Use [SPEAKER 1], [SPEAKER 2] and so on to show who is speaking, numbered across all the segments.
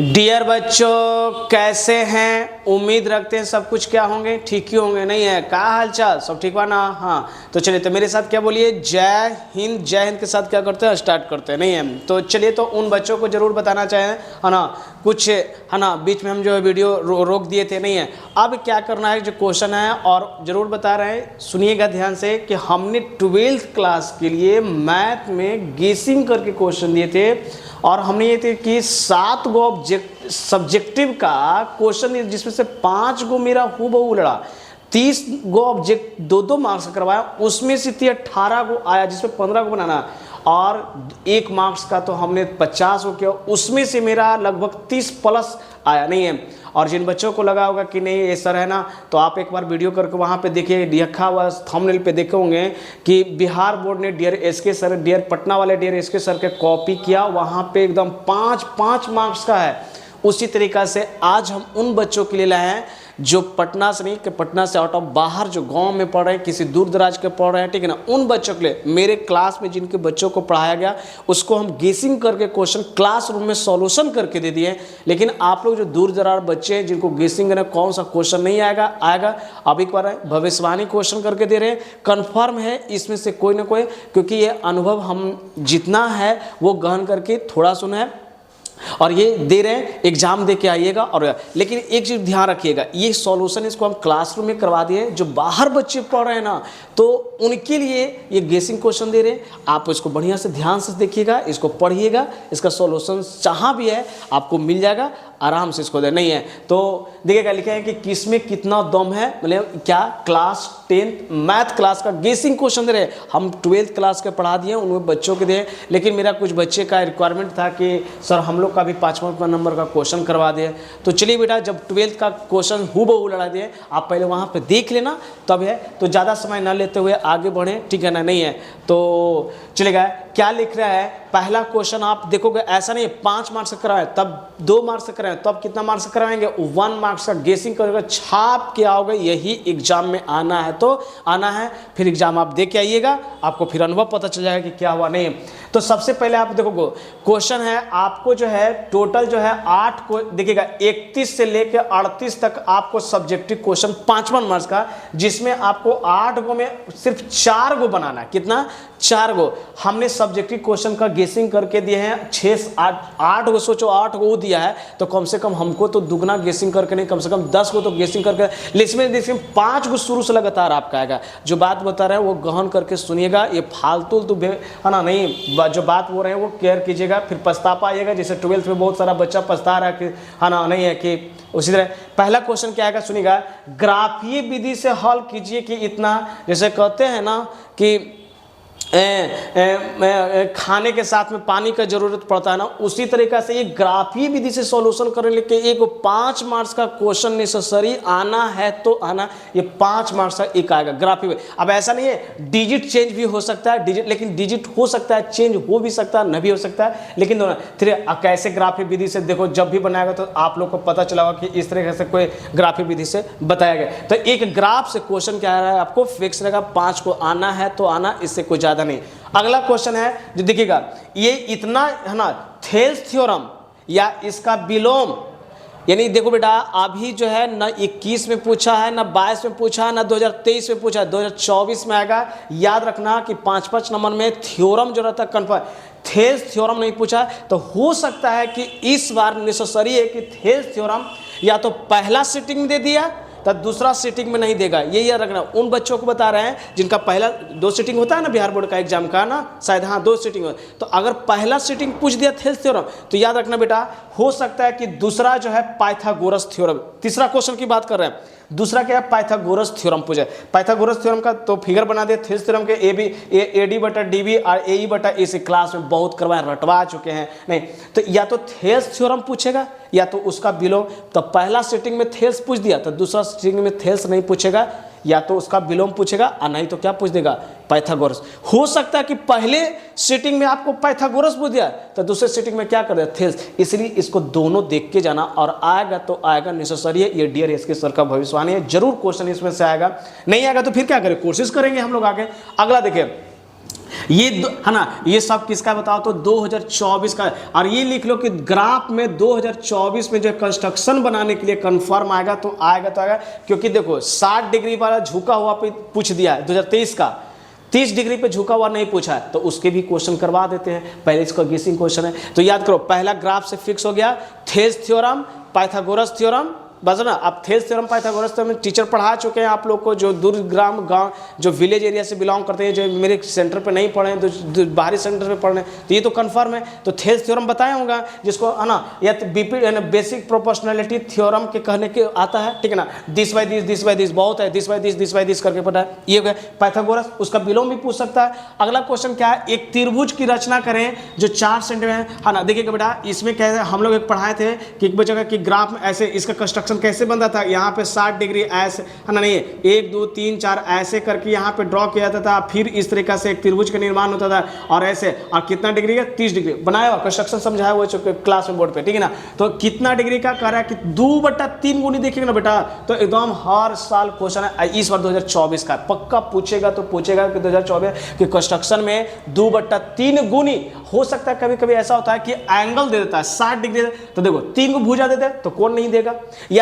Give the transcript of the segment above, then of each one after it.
[SPEAKER 1] Dear बच्चों, कैसे हैं? उम्मीद रखते हैं सब कुछ क्या होंगे, ठीक ही होंगे। नहीं है क्या हाल चाल, सब ठीक बा ना? हाँ, तो चलिए, तो मेरे साथ क्या बोलिए, जय हिंद। जय हिंद के साथ क्या करते हैं, स्टार्ट करते हैं। नहीं है तो चलिए, तो उन बच्चों को जरूर बताना चाहें, है ना, कुछ है ना, बीच में हम जो है वीडियो रोक दिए थे। नहीं है, अब क्या करना है, जो क्वेश्चन है और ज़रूर बता रहे हैं, सुनिएगा ध्यान से कि हमने 12th क्लास के लिए मैथ में गेसिंग करके क्वेश्चन दिए थे और हमने ये थे कि 7 गो सब्जेक्टिव का क्वेश्चन, जिसमें से 5 गो मेरा हूबहू लड़ा, 30 गो ऑब्जेक्ट 2-2 मार्क्स करवाया, उसमें से 18 गो आया, जिसमें 15 को बनाना और 1 मार्क्स का तो हमने 50 को किया, उसमें से मेरा लगभग 30 प्लस आया। नहीं है, और जिन बच्चों को लगा होगा कि नहीं ये सर है ना, तो आप एक बार वीडियो करके वहाँ पे देखिए, लिखा हुआ थंबनेल पे देखे होंगे कि बिहार बोर्ड ने dear SK sir, dear Patna वाले डियर एसके सर के कॉपी किया, वहाँ पे एकदम 5-5 मार्क्स का है। उसी तरीक़ा से आज हम उन बच्चों के लिए लाए हैं जो पटना से नहीं, कि पटना से आउट ऑफ बाहर जो गांव में पढ़ रहे हैं, किसी दूर दराज के पढ़ रहे हैं, ठीक है ना, उन बच्चों के लिए मेरे क्लास में जिनके बच्चों को पढ़ाया गया उसको हम गेसिंग करके क्वेश्चन क्लासरूम में सॉल्यूशन करके दे दिए। लेकिन आप लोग जो दूर दराज बच्चे हैं जिनको गेसिंग करना, कौन सा क्वेश्चन नहीं आएगा अब एक बार भविष्यवाणी क्वेश्चन करके दे रहे हैं, कन्फर्म है इसमें से कोई ना कोई, क्योंकि ये अनुभव हम जितना है वो गहन करके थोड़ा सुना है और ये दे रहे हैं, एग्जाम दे के आइएगा। और लेकिन एक चीज़ ध्यान रखिएगा, ये सॉल्यूशन इसको हम क्लासरूम में करवा दिए, जो बाहर बच्चे पढ़ रहे हैं ना, तो उनके लिए ये गेसिंग क्वेश्चन दे रहे हैं। आप इसको बढ़िया से ध्यान से देखिएगा, इसको पढ़िएगा, इसका सॉल्यूशन जहाँ भी है आपको मिल जाएगा, आराम से इसको दे। नहीं है तो देखिएगा, लिखा है कि किस में कितना दम है, मतलब क्या क्लास 10th मैथ क्लास का गेसिंग क्वेश्चन दे रहे हैं। हम 12th क्लास के पढ़ा दिए, उनमें बच्चों के दिए, लेकिन मेरा कुछ बच्चे का रिक्वायरमेंट था कि सर हम लोग का भी 5वां नंबर का क्वेश्चन करवा दिए। तो चलिए बेटा, जब 12th का क्वेश्चन हूबहू लड़ा दिए, आप पहले वहाँ पे देख लेना, तब है तो ज़्यादा समय ना लेते हुए आगे बढ़ें, ठीक है ना? नहीं है तो चलेगा, क्या लिख रहा है पहला क्वेश्चन, आप देखोगे ऐसा नहीं 5 मार्क्स से कराएं तब 2 मार्क्स से कराएं, तब कितना मार्क्स से कराएंगे, 1 मार्क्स का गेसिंग करेगा, छाप के आओगे, यही एग्जाम में आना है तो आना है, फिर एग्जाम आप दे के आइएगा, आपको फिर अनुभव पता चल जाएगा कि क्या हुआ। नहीं तो सबसे पहले आप देखोगे क्वेश्चन है, आपको जो है टोटल जो है 8 को देखिएगा, 31 से लेकर 38 तक आपको सब्जेक्टिव क्वेश्चन 5 मार्क्स का, जिसमें आपको 8 गो में सिर्फ 4 गो बनाना, कितना 4 गो हमने सब्जेक्टिव क्वेश्चन का गेसिंग करके दिए हैं। 6-8 गो, सोचो 8 गो दिया है तो कम से कम हमको तो दुगना गेसिंग करके नहीं, कम से कम 10 गो तो गेसिंग करके, इसमें देखिए 5 गो शुरू से लगातार आपका आएगा। जो बात बता रहे हैं वो गहन करके सुनिएगा, ये फालतू तो है ना, नहीं जो बात बोल रहे हैं वो केयर कीजिएगा, फिर पछता पाइएगा, जैसे 12th में बहुत सारा बच्चा पछता रहा है कि है ना, नहीं है कि उसी तरह। पहला क्वेश्चन क्या आएगा सुनिएगा, ग्राफीय विधि से हल कीजिए कि इतना, जैसे कहते हैं ना कि खाने के साथ में पानी का जरूरत पड़ता है ना, उसी तरीका से ये ग्राफीय विधि से सॉल्यूशन करने लेके एक 5 मार्क्स का क्वेश्चन नेसेसरी आना है तो आना, ये 5 मार्क्स का एक आएगा ग्राफीय। अब ऐसा नहीं है, डिजिट चेंज भी हो सकता है, लेकिन डिजिट हो सकता है, चेंज हो भी सकता है, न भी हो सकता है, लेकिन दोनों फिर कैसे ग्राफीय विधि से देखो, जब भी बनाएगा तो आप लोग को पता चला होगा कि इस तरीके से कोई ग्राफीय विधि से बताया गया। तो एक ग्राफ से क्वेश्चन क्या आ रहा है, आपको फिक्स रहेगा, 5 को आना है तो आना, इससे कोई ज्यादा नहीं। अगला क्वेश्चन है जो देखिएगा, ये इतना है ना, थेल्स थ्योरम या इसका विलोम, यानी देखो बेटा, अभी जो है ना 21 में पूछा है, ना 22 में पूछा है, ना 2023 में पूछा है, 2024 में आएगा। याद रखना कि 5-5 नंबर में थ्योरम जो रहता है कन्फर्म, थेल्स थ्योरम नहीं पूछा, तो हो सकता है कि इस बार नेसेसरी है कि थेल्स थ्योरम या तो पहला सीटिंग में दे दिया तो दूसरा सीटिंग में नहीं देगा, ये याद रखना। उन बच्चों को बता रहे हैं जिनका पहला 2 सीटिंग होता है ना बिहार बोर्ड का एग्जाम का ना, शायद हाँ 2 सीटिंग हो, तो अगर पहला सीटिंग पूछ दिया थेल्स थ्योरम तो याद रखना बेटा, हो सकता है कि दूसरा जो है पाइथागोरस थ्योरम, तीसरा क्वेश्चन की बात कर रहे हैं, दूसरा क्या है, पाइथागोरस थ्योरम पूछे। पाइथागोरस थ्योरम का तो फिगर बना दिया, थेल्स थ्योरम के AD/DB और AE/AC क्लास में बहुत करवाए, रटवा चुके हैं। नहीं तो या तो थेल्स थ्योरम पूछेगा या तो उसका विलोम, तो पहला सीटिंग में थेल्स पूछ दिया तो दूसरा सीटिंग में थेल्स नहीं पूछेगा, या तो उसका विलोम पूछेगा और नहीं तो क्या पूछ देगा, पाइथागोरस। हो सकता है कि पहले सीटिंग में आपको पाइथागोरस पूछ दिया तो दूसरे सीटिंग में क्या कर दिया, थेल्स। इसलिए इसको दोनों देख के जाना, और आएगा तो आएगा, नेसेसरी है, ये डियर एसके सर का भविष्यवाणी है, जरूर क्वेश्चन इसमें से आएगा। नहीं आएगा तो फिर क्या करें, कोशिश करेंगे हम लोग आगे। अगला देखिए, है ना, ये सब किसका बताओ तो 2024 का। और ये लिख लो कि ग्राफ में 2024 में जो कंस्ट्रक्शन बनाने के लिए कंफर्म आएगा तो आएगा, क्योंकि देखो 60 डिग्री वाला झुका हुआ पे पूछ दिया है 2023 का, 30 डिग्री पे झुका हुआ नहीं पूछा है, तो उसके भी क्वेश्चन करवा देते हैं। पहले इसका गेसिंग क्वेश्चन है, तो याद करो पहला ग्राफ से फिक्स हो गया थेल्स थ्योरम, पाइथागोरस थ्योरम, बस ना। अब Thales theorem, Pythagoras theorem teacher पढ़ा चुके हैं आप लोग को, जो दूरग्राम गांव, जो विलेज एरिया से बिलोंग करते हैं, जो मेरे सेंटर पे नहीं पढ़े हैं, तो बाहरी सेंटर पे पढ़ रहे हैं, तो ये तो कंफर्म है। तो थेल्स थ्योरम बताया होगा, जिसको है ना, या तो बेसिक प्रोपोर्शनैलिटी थ्योरम के कहने के आता है, ठीक है ना। दिस बाय दिस बहुत है, दिस बाय दिस करके पता है, ये हो गया पाइथागोरस। उसका बिलोंग भी पूछ सकता है। अगला क्वेश्चन क्या है, एक त्रिभुज की रचना करें जो 4 सेंटीमीटर है ना। देखिएगा बेटा, इसमें क्या है, हम लोग एक पढ़ाए थे कि एक जगह की ग्राफ में ऐसे इसका कंस्ट्रक्शन कैसे बनता था, यहाँ पे 60 डिग्री ऐसे है ना, नहीं 1 2 3 4 ऐसे करके यहाँ पे ड्रॉ किया जाता था, फिर इस तरीका से एक त्रिभुज का निर्माण होता था, और ऐसे, और कितना डिग्री का 30 डिग्री बनाया हुआ कंस्ट्रक्शन समझाया हुआ क्लास में बोर्ड पे, ठीक है ना। तो कितना डिग्री का कह रहा है कि 2/3 गुनी, देखिएगा ना बेटा, तो एकदम हर साल क्वेश्चन है। इस बार 2024 का पक्का पूछेगा, तो पूछेगा कि 2024 कि कंस्ट्रक्शन में 2/3 गुनी हो सकता है। कभी कभी ऐसा होता है कि एंगल दे देता है 60 डिग्री, तो देखो 3 को भुजा देते हैं तो कौन नहीं देगा, या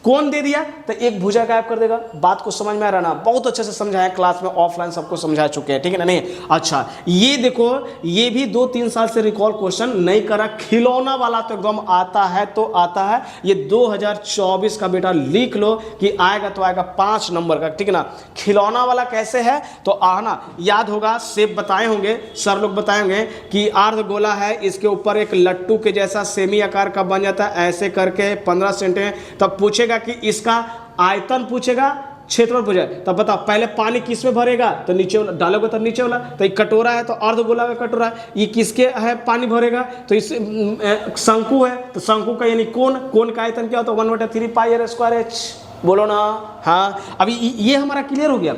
[SPEAKER 1] कौन दे दिया तो एक भुजा गायब कर देगा। बात को समझ में आ रहा ना, बहुत अच्छे से समझाया क्लास में, ऑफलाइन सबको समझा चुके हैं, ठीक है ना। नहीं अच्छा, ये देखो, ये भी 2-3 साल से रिकॉल क्वेश्चन नहीं करा, खिलौना वाला तो गम आता है तो आता है। ये 2024 का बेटा लिख लो कि आएगा तो आएगा 5 नंबर का, ठीक है ना। खिलौना वाला कैसे है तो आना याद होगा, शेप बताए होंगे सर लोग, बताए होंगे कि अर्ध गोला है, इसके ऊपर एक लट्टू के जैसा सेमी आकार का बन जाता है, ऐसे करके 15 सेंटीमीटर। तब पूछेगा कि इसका आयतन पूछेगा, क्षेत्रफल पूछेगा, तब बताओ पहले पानी किस में भरेगा, तो नीचे वाला डालोगे तो नीचे वाला। तो एक कटोरा है तो अर्धगोला का कटोरा है, ये किसके है पानी भरेगा, तो इस शंकु है, तो शंकु का यानी कोन का आयतन क्या होता है 1/3 पाई r स्क्वायर h, बोलो ना। हाँ, अभी ये हमारा क्लियर हो गया।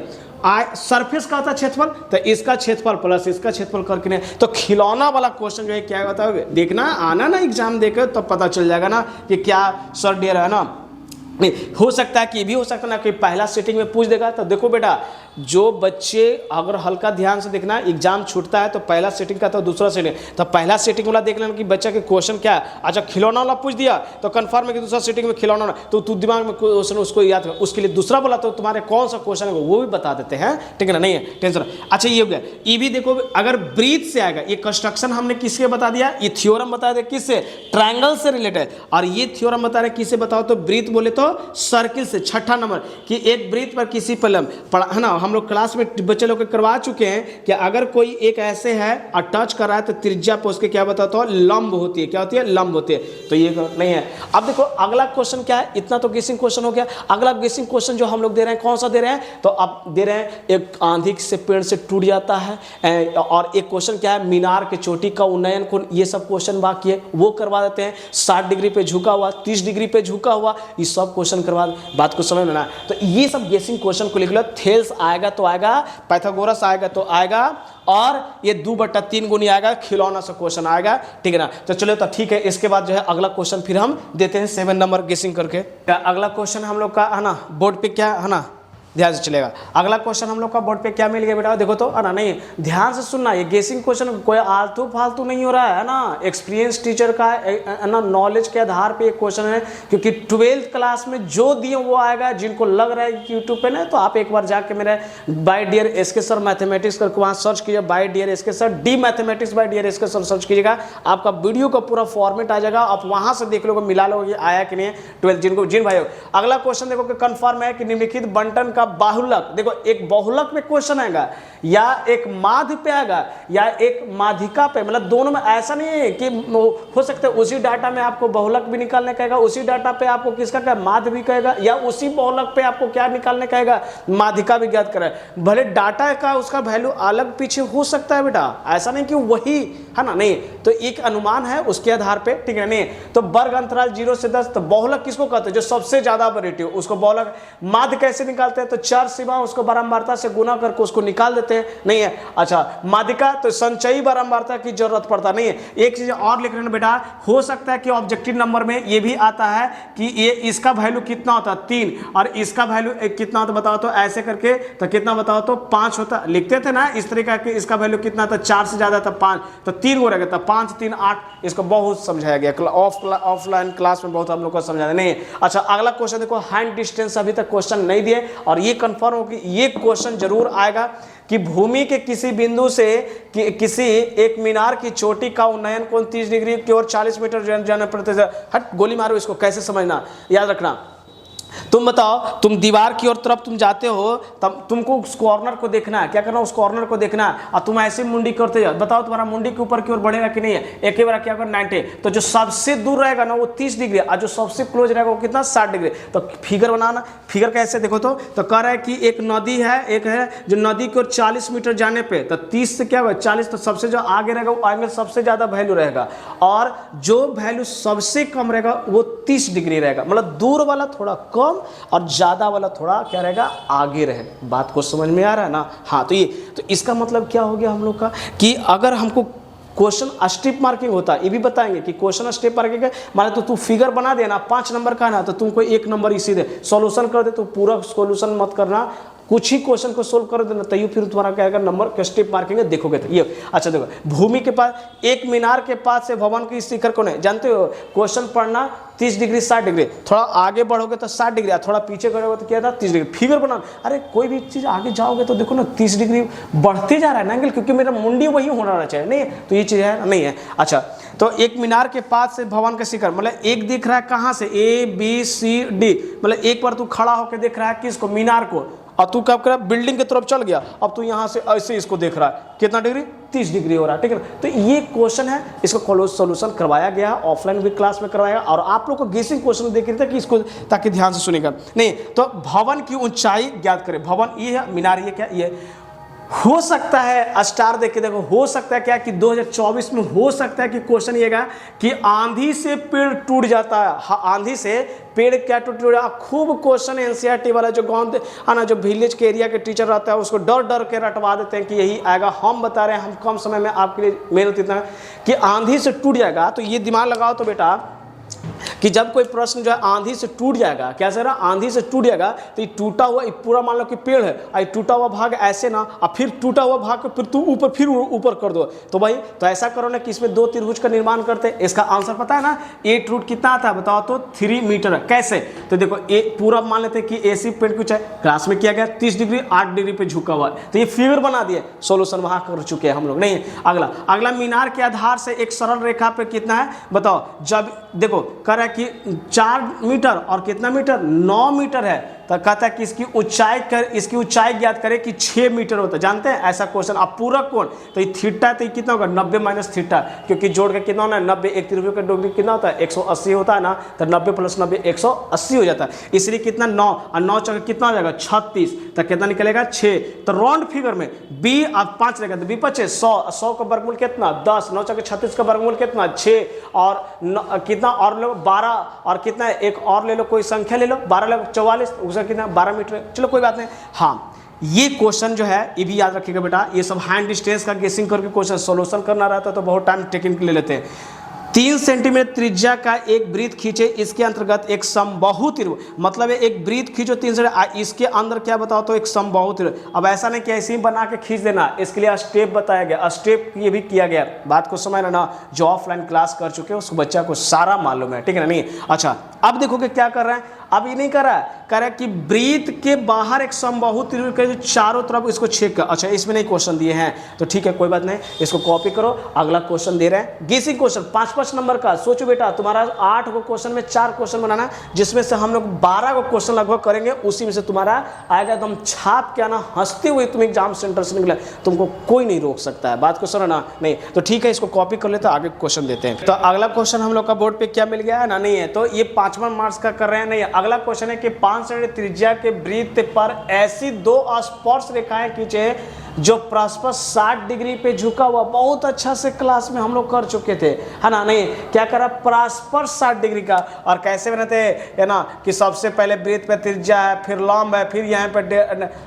[SPEAKER 1] सरफेस का होता है क्षेत्रफल, तो इसका क्षेत्रफल प्लस इसका क्षेत्रफल करके नहीं, तो खिलौना वाला क्वेश्चन जो है क्या बताओगे, देखना आना ना एग्जाम देकर, तो पता चल जाएगा ना कि क्या सर दे रहा है ना। नहीं हो सकता है कि ये भी हो सकता है ना कि पहला सेटिंग में पूछ देगा। तो देखो बेटा, जो बच्चे अगर हल्का ध्यान से देखना, एग्जाम छूटता है तो पहला सेटिंग का तो दूसरा सेटिंग, तो पहला सेटिंग वाला देख लेना कि बच्चा के क्वेश्चन क्या है। अच्छा खिलौना वाला पूछ दिया तो कंफर्म है कि दूसरा सेटिंग में खिलौना, तो तू दिमाग में क्वेश्चन उसको याद कर, उसके लिए दूसरा बोला तो तुम्हारे कौन सा क्वेश्चन है वो भी बता देते हैं, ठीक है ना, नहीं है टेंशन। अच्छा ये हो गया, ये भी देखो अगर ब्रीथ से आएगा, ये कंस्ट्रक्शन हमने किसके बता दिया, ये थ्योरम बता दिया किससे, ट्रायंगल से रिलेटेड, और ये थ्योरम बता रहे किससे बताओ तो ब्रीथ बोले तो सर्किल से। 6ठा नंबर कि एक ब्रीथ पर किसी पलम है ना, हम लोग क्लास में बच्चे लोग करवा चुके हैं कि अगर कोई एक ऐसे है और टच कर रहा है तो त्रिज्या पे उसके क्या बताता हो, लंब होती है, क्या होती है, लंब होती है, तो ये नहीं है। अब देखो अगला क्वेश्चन क्या है, इतना तो गेसिंग क्वेश्चन हो गया। अगला गेसिंग क्वेश्चन जो हम लोग दे रहे हैं कौन सा दे रहे हैं, तो अब दे रहे हैं एक आंधी से पेड़ से टूट जाता है, और एक क्वेश्चन क्या है, मीनार के चोटी का उन्नयन कौन, ये सब क्वेश्चन बाकी है वो करवा देते हैं। 60 डिग्री पे झुका हुआ, 30 डिग्री पे झुका हुआ, ये सब क्वेश्चन करवा, बात को समझ में ना। तो ये सब गेसिंग क्वेश्चन को लिख लो, थेल्स आएगा तो आएगा, पाइथागोरस आएगा तो आएगा, और ये 2/3 गुनी आएगा, खिलौना से क्वेश्चन आएगा, ठीक है ना। तो चलो तो ठीक है, इसके बाद जो है अगला क्वेश्चन फिर हम देते हैं 7 नंबर गेसिंग करके। अगला क्वेश्चन हम लोग का है ना बोर्ड पे क्या है ना, ध्यान से चलेगा। अगला क्वेश्चन हम लोग का बोर्ड पे क्या मिल गया बेटा, देखो तो है ना, नहीं ध्यान से सुनना, ये गेसिंग क्वेश्चन कोई आलतू फालतू नहीं हो रहा है ना, एक्सपीरियंस टीचर का है ना, नॉलेज के आधार पे एक क्वेश्चन है, क्योंकि 12th क्लास में जो दिए वो आएगा। जिनको लग रहा है कि यूट्यूब पे ना, तो आप एक बार जाके मेरे by dear SK sir mathematics करके वहाँ सर्च कीजिए, by dear SK sir D mathematics by dear SK sir search कीजिएगा, आपका वीडियो का पूरा फॉर्मेट आ जाएगा, आप वहाँ से देख लोगे, मिला लोगे आया कि नहीं है 12th जिन भाई। अगला क्वेश्चन देखो कि कंफर्म है कि निम्नलिखित बंटन का बाहुलक, देखो एक बहुलक में क्वेश्चन आएगा, या एक माध्य पे आएगा, या एक माध्यिका पे, मतलब दोनों में। ऐसा नहीं है कि हो सकता है उसी डाटा में आपको बहुलक भी निकालने कहेगा, उसी डाटा पे आपको किसका क्या माध्य भी कहेगा, या उसी बहुलक पे आपको क्या निकालने कहेगा, माध्यिका भी ज्ञात करे। भले डाटा का उसका वैल्यू अलग पीछे हो सकता है बेटा, ऐसा नहीं कि वही है ना, नहीं तो एक अनुमान है उसके आधार पे, ठीक है। नहीं तो वर्ग अंतराल 0 से 10, तो बहुलक किसको कहते हैं, जो सबसे ज्यादा वैरायटी हो उसको बहुलक। माध्य कैसे निकालते हैं, तो तो 4 सीमा उसको बारंबारता से गुना करके उसको निकाल देते हैं, नहीं है। अच्छा माध्यिका तो संचयी बारंबारता की जरूरत पड़ता नहीं है। एक चीज और लिख रहे हैं बेटा, हो सकता है कि ऑब्जेक्टिव नंबर में ये भी आता है कि ये इसका वैल्यू कितना होता है 3 और इसका वैल्यू कितना होता बताओ तो, ऐसे करके तो कितना बताओ तो 5 होता, लिखते थे ना इस तरीका के। इसका वैल्यू कितना था 4 से ज्यादा था 5, तो 3 हो रहेगा, 5 3 8। इसको बहुत समझाया गया ऑफलाइन क्लास में, बहुत हम लोग को समझाया नहीं है। अच्छा अगला क्वेश्चन देखो, हैंड डिस्टेंस अभी तक क्वेश्चन नहीं दिए और ये कंफर्म हो कि ये क्वेश्चन जरूर आएगा कि भूमि के किसी बिंदु से किसी एक मीनार की चोटी का उन्नयन कोण 30 डिग्री की ओर 40 मीटर जाने पड़ते। हट गोली मारो, इसको कैसे समझना, याद रखना। तुम बताओ, तुम दीवार की ओर तरफ तुम जाते हो, तब तुमको उस कॉर्नर को देखना है, क्या करना उस कॉर्नर को देखना है, और तुम ऐसे मुंडी करते जाओ। बताओ तुम्हारा मुंडी के ऊपर की ओर बढ़ेगा कि नहीं है। एक ही बार क्या कर 90, तो जो सबसे दूर रहेगा ना वो 30 डिग्री और जो सबसे क्लोज रहेगा वो कितना 60 डिग्री। तो फिगर बनाना, फिगर कैसे देखो तो कह रहा है कि एक नदी है, एक है जो नदी की ओर 40 मीटर जाने पे, तो 30 से क्या होगा 40, तो सबसे जो आगे रहेगा वो एंगल सबसे ज्यादा वैल्यू रहेगा, और जो वैल्यू सबसे कम रहेगा वो 30 डिग्री रहेगा। मतलब दूर वाला थोड़ा कम और ज्यादा वाला थोड़ा क्या रहेगा आगे रहेगा। बात को समझ में आ रहा है ना। हाँ तो ये, तो इसका मतलब क्या हो गया हम लोग का कि अगर हमको क्वेश्चन स्टेप मार्किंग होता है, ये भी बताएंगे कि क्वेश्चन स्टेप मार्किंग है। मान तो तू फिगर बना देना 5 नंबर का ना, तो तुमको 1 नंबर इसी दे, सॉल्यूशन कर दे तो पूरा सॉल्यूशन मत करना, कुछ ही क्वेश्चन को सोल्व कर देना, तैयो फिर तुम्हारा क्या आएगा नंबर का स्टेप मार्किंग है, देखोगे तो ये। अच्छा देखो, भूमि के पास एक मीनार के पास से भवन की शिखर कौन है, जानते हो क्वेश्चन पढ़ना 30 डिग्री 60 डिग्री, थोड़ा आगे बढ़ोगे तो 60 डिग्री, थोड़ा पीछे करोगे तो क्या था 30 डिग्री। फिगर बना, अरे कोई भी चीज आगे जाओगे तो देखो ना 30 डिग्री बढ़ते जा रहा है ना एंगल, क्योंकि मेरा मुंडी वही होना चाहिए, नहीं तो ये चीज है नहीं है। अच्छा तो एक मीनार के पास से भवन का शिखर, मतलब एक दिख रहा है कहाँ से ABCD, मतलब एक बार तू खड़ा होकर देख रहा है किसको, मीनार को, और तू क्या कर रहा है बिल्डिंग की तरफ चल गया, अब तू यहाँ से ऐसे इसको देख रहा है कितना डिग्री 30 डिग्री हो रहा है, ठीक है ना। तो ये क्वेश्चन है, इसको सॉल्यूशन करवाया गया, ऑफलाइन भी क्लास में करवाया, और आप लोग को गेसिंग क्वेश्चन देख रहे थे कि इसको ताकि ध्यान से सुनेगा नहीं। तो भवन की ऊंचाई ज्ञात करें, भवन ये है, मीनार ये क्या ये हो सकता है, स्टार देख के देखो, हो सकता है क्या कि 2024 में हो सकता है कि क्वेश्चन ये कि आंधी से पेड़ टूट जाता है, आंधी से पेड़ क्या टूट जाता है। खूब क्वेश्चन एनसीईआरटी वाला जो गांव है ना, जो विलेज के एरिया के टीचर रहता है उसको डर डर के रटवा देते हैं कि यही आएगा। हम बता रहे हैं, हम कम समय में आपके लिए मेहनत इतना कि आंधी से टूट जाएगा। तो ये दिमाग लगाओ तो बेटा कि जब कोई प्रश्न जो है आंधी से टूट जाएगा, क्या सर आंधी से टूट जाएगा, तो ये टूटा हुआ पूरा मान लो कि पेड़ है, और टूटा हुआ भाग ऐसे ना, और फिर टूटा हुआ भाग को फिर तू ऊपर फिर ऊपर कर दो, तो भाई तो ऐसा करो ना कि इसमें 2 त्रिभुज का निर्माण करते हैं। इसका आंसर पता है ना, 8 रूट कितना आता है बताओ तो 3 मीटर है। कैसे, तो देखो पूरा मान लेते हैं कि AC पेड़ कुछ है, क्लास में किया गया 30 डिग्री 8 डिग्री पे झुका हुआ है, तो ये फिगर बना दिए, सोल्यूशन वहां कर चुके हैं हम लोग। नहीं अगला मीनार के आधार से एक सरल रेखा पे कितना है बताओ। जब देखो कर रहा है कि 4 मीटर और कितना मीटर 9 मीटर है, तो कहता है कि इसकी ऊंचाई ज्ञात करें कि 6 मीटर होता है। जानते हैं ऐसा क्वेश्चन। अब पूरा कोण तो ये थीटा है, तो ये कितना होगा 90 माइनस थीटा, क्योंकि जोड़ के कितना होना है 90, एक त्रिभुज का डिग्री कितना होता है 180 होता है ना, तो 90 प्लस 90 180 हो जाता है। इसलिए कितना 9 और 9 चौके कितना हो जाएगा 36, तो कितना निकलेगा 6। तो राउंड फिगर में B और 5 रहेगा, तो B 5 100 का वर्गमूल कितना 10, 9 चौके 36 का वर्गमूल कितना 6, और कितना और लो 12, और कितना एक और ले लो, कोई संख्या ले लो 12 लो 44, उसका कितना 12 मीटर। चलो कोई बात नहीं। हाँ ये क्वेश्चन जो है ये भी याद रखिएगा बेटा, ये सब हैंड डिस्टेंस का गेसिंग करके क्वेश्चन सोल्यूशन करना रहता है तो बहुत टाइम टेकिंग ले लेते हैं। 3 सेंटीमीटर त्रिज्या का एक वृत्त खींचे, इसके अंतर्गत एक समबाहु त्रिभुज, मतलब एक वृत्त खींचो 3 सेंटीमीटर, इसके अंदर क्या बताओ तो एक समबाहु त्रिभुज। अब ऐसा नहीं कि ऐसे ही बना के खींच देना, इसके लिए स्टेप बताया गया, स्टेप ये भी किया गया। बात को समझना ना, जो ऑफलाइन क्लास कर चुके हैं उस बच्चा को सारा मालूम है, ठीक है ना। नहीं अच्छा अब देखोगे क्या कर रहे हैं, अब ये नहीं कर रहा है, कह रहा है कि वृत्त के बाहर एक समबाहु त्रिभुज के चारों तरफ इसको छेद कर। अच्छा इसमें नहीं क्वेश्चन दिए हैं तो ठीक है कोई बात नहीं, इसको कॉपी करो। अगला क्वेश्चन दे रहे हैं गेसिंग क्वेश्चन 5-5 नंबर का। सोचो बेटा तुम्हारा 8 को क्वेश्चन में 4 क्वेश्चन बनाना, जिसमें से हम लोग 12 को क्वेश्चन लगभग करेंगे, उसी में से तुम्हारा आएगा एकदम छाप के आना, हंसते हुए तुम एग्जाम सेंटर से निकले, तुमको कोई नहीं रोक सकता है। बात को सुनना नहीं तो ठीक है, इसको कॉपी कर लेते आगे क्वेश्चन देते हैं। तो अगला क्वेश्चन हम लोग का बोर्ड पे क्या मिल गया है ना, नहीं है तो ये 5वां मार्क्स का कर रहे हैं। नहीं अगला क्वेश्चन है कि 5 सेंटीमीटर त्रिज्या के वृत्त पर ऐसी 2 स्पर्श रेखाएं खींचे जो परस्पर 60 डिग्री पे झुका हुआ, बहुत अच्छा से क्लास में हम लोग कर चुके थे, है ना। नहीं, क्या करा, परस्पर 60 डिग्री का। और कैसे बनाते हैं, है ना, कि सबसे पहले वृत्त पे त्रिज्या है, फिर लंब है, फिर यहाँ पे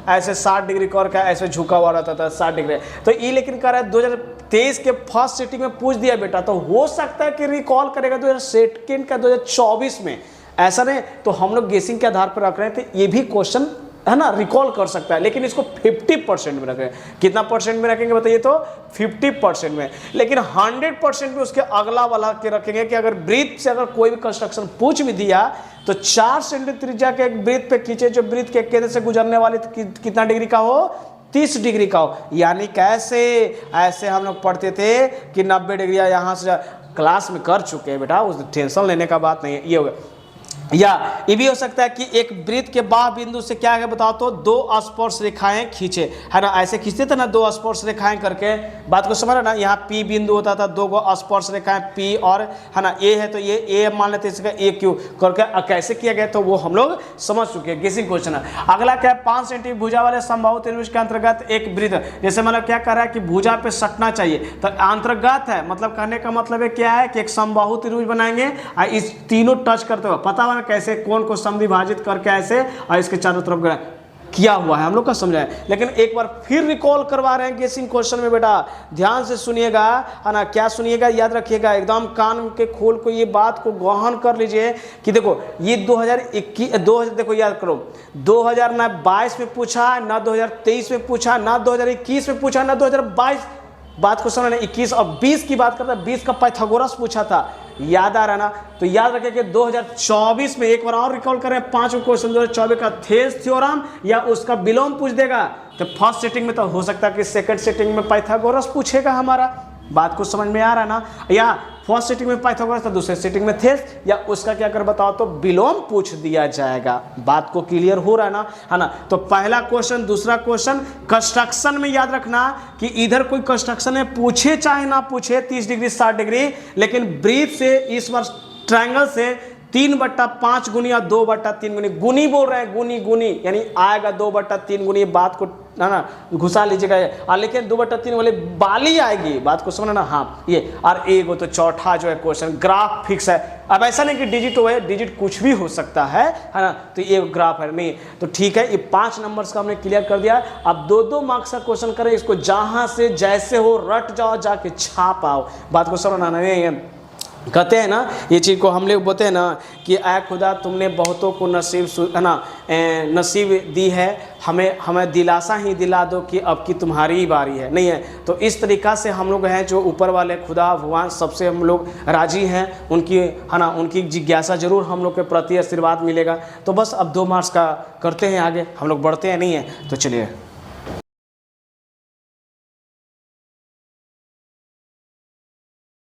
[SPEAKER 1] ऐसे 60 डिग्री कर का ऐसे झुका हुआ रहता था 60 डिग्री। तो ये लेकिन कह रहा है 2023 के फर्स्ट सिटिंग में पूछ दिया बेटा, तो हो सकता है कि रिकॉल करेगा 2022 का 2024 में, ऐसा नहीं। तो हम लोग गेसिंग के आधार पर रख रहे हैं, तो ये भी क्वेश्चन, है ना, रिकॉल कर सकता है, लेकिन इसको 50% में रखें। कितना परसेंट में रखेंगे बताइए, तो 50% में। लेकिन 100% में उसके अगला वाला के रखेंगे कि अगर वृत्त से अगर कोई भी कंस्ट्रक्शन पूछ भी दिया तो 4 सेंटीमीटर त्रिज्या के एक वृत्त पे खींचे जो वृत्त के केंद्र से गुजरने वाली कितना डिग्री का हो, 30 डिग्री का हो। यानी कैसे, ऐसे हम लोग पढ़ते थे कि 90 डिग्री यहाँ से क्लास में कर चुके हैं बेटा, उस टेंशन लेने का बात नहीं है। ये हो गया। या ये भी हो सकता है कि एक वृत्त के बाह्य बिंदु से क्या है बताओ, तो 2 स्पर्श रेखाएं खींचे, है ना, ऐसे खींचते थे ना 2 स्पर्श रेखाएं करके, बात को समझ रहे ना। यहाँ P बिंदु होता था, 2 स्पर्श रेखाएं P और, है ना, A है तो ये A मान लेते इसका AQ करके कैसे किया गया, तो वो हम लोग समझ चुके हैं, गेसिंग क्वेश्चन है। अगला क्या है, 5 सेंटीमीटर भुजा वाले समबाहु त्रिभुज के अंतर्गत एक वृत्त, जैसे मतलब क्या कर रहा है कि भुजा पे सटना चाहिए, तो अंतर्गत है, मतलब कहने का मतलब है क्या है कि एक समबाहु त्रिभुज बनाएंगे और इस तीनों टच करते हुए, पता कैसे कौन को समविभाजित करके ऐसे और इसके चारों तरफ किया हुआ है, हम लोग का समझा है। लेकिन एक बार फिर रिकॉल करवा रहे हैं गेसिंग क्वेश्चन में बेटा, ध्यान से सुनिएगा, है ना, क्या सुनिएगा, याद रखिएगा, एकदम कान के खोल को ये बात को गहन कर लीजिए कि देखो ये 2021 देखो याद करो, 2022 में पूछा ना, 2023 में पूछा ना, 2021 में पूछा ना, 2022, बात को समझना, 21 और 20 की बात करता है, 20 का पाइथागोरस पूछा था, याद आ रहा ना। तो याद रखें कि 2024 में एक बार और रिकॉल करें, 5 क्वेश्चन 2024 का थेल्स थ्योरम या उसका विलोम पूछ देगा, तो फर्स्ट सेटिंग में तो हो सकता है कि सेकंड सेटिंग में पाइथागोरस पूछेगा हमारा, बात को समझ में आ रहा ना। या फर्स्ट सेटिंग में पाइथागोरस तो दूसरे सेटिंग में थेल्स, या उसका क्या कर बताओ, तो विलोम पूछ दिया जाएगा, बात को क्लियर हो रहा है ना, है ना। तो पहला क्वेश्चन, दूसरा क्वेश्शन कंस्ट्रक्शन में याद रखना कि इधर कोई कंस्ट्रक्शन में पूछे चाहे ना पूछे 30 डिग्री 60 डिग्री, लेकिन वृत्त से इस बार ट्रायंगल से 3/5 गुनी या 2/3 गुनी, गुनी बोल रहे हैं, गुनी गुनी यानी आएगा 2/3 गुनी, बात को ना घुसा लीजिएगा, लेकिन 2/3 वाले बाली आएगी, बात को समझना ना। हाँ ये, और एक तो चौथा जो है क्वेश्चन ग्राफ फिक्स है। अब ऐसा नहीं कि डिजिट हो, डिजिट कुछ भी हो सकता है ना, तो ये ग्राफ है नहीं, तो ठीक है, ये 5 नंबर्स का हमने क्लियर कर दिया। अब 2-2 मार्क्स का क्वेश्चन करें, इसको जहां से जैसे हो रट जाओ, जाके छाप आओ, बात को समझना नहीं। कहते हैं ना, ये चीज़ को हम लोग बोलते हैं ना कि ऐ खुदा तुमने बहुतों को नसीब, है ना, नसीब दी है, हमें दिलासा ही दिला दो कि अब की तुम्हारी ही बारी है, नहीं है। तो इस तरीक़ा से हम लोग हैं जो ऊपर वाले खुदा भगवान सबसे हम लोग राजी हैं, उनकी, है ना, उनकी जिज्ञासा जरूर हम लोग के प्रति आशीर्वाद मिलेगा। तो बस अब 2 मार्क्स का करते हैं, आगे हम लोग बढ़ते हैं, नहीं है। तो चलिए।